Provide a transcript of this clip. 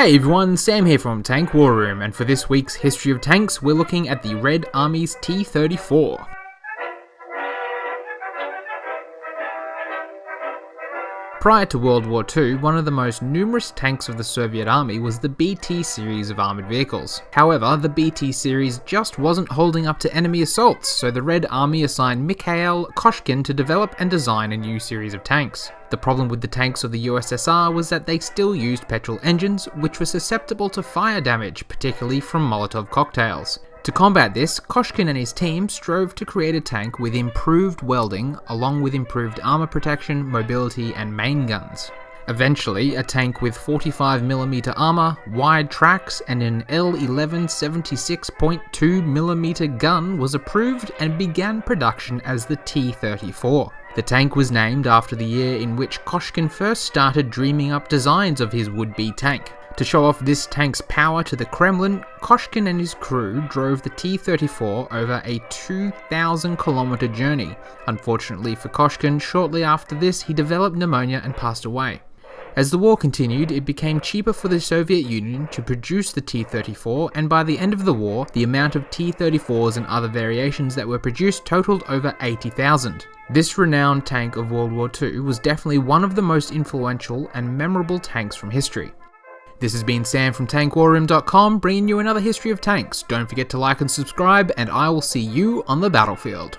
Hey everyone, Sam here from Tank War Room, and for this week's History of Tanks, we're looking at the Red Army's T-34. Prior to World War II, one of the most numerous tanks of the Soviet Army was the BT series of armoured vehicles. However, the BT series just wasn't holding up to enemy assaults, so the Red Army assigned Mikhail Koshkin to develop and design a new series of tanks. The problem with the tanks of the USSR was that they still used petrol engines, which were susceptible to fire damage, particularly from Molotov cocktails. To combat this, Koshkin and his team strove to create a tank with improved welding, along with improved armour protection, mobility and main guns. Eventually, a tank with 45mm armour, wide tracks and an L11 76.2mm gun was approved and began production as the T-34. The tank was named after the year in which Koshkin first started dreaming up designs of his would-be tank. To show off this tank's power to the Kremlin, Koshkin and his crew drove the T-34 over a 2,000-kilometer journey. Unfortunately for Koshkin, shortly after this he developed pneumonia and passed away. As the war continued, it became cheaper for the Soviet Union to produce the T-34, and by the end of the war, the amount of T-34s and other variations that were produced totaled over 80,000. This renowned tank of World War II was definitely one of the most influential and memorable tanks from history. This has been Sam from TankWarRoom.com, bringing you another history of tanks. Don't forget to like and subscribe, and I will see you on the battlefield.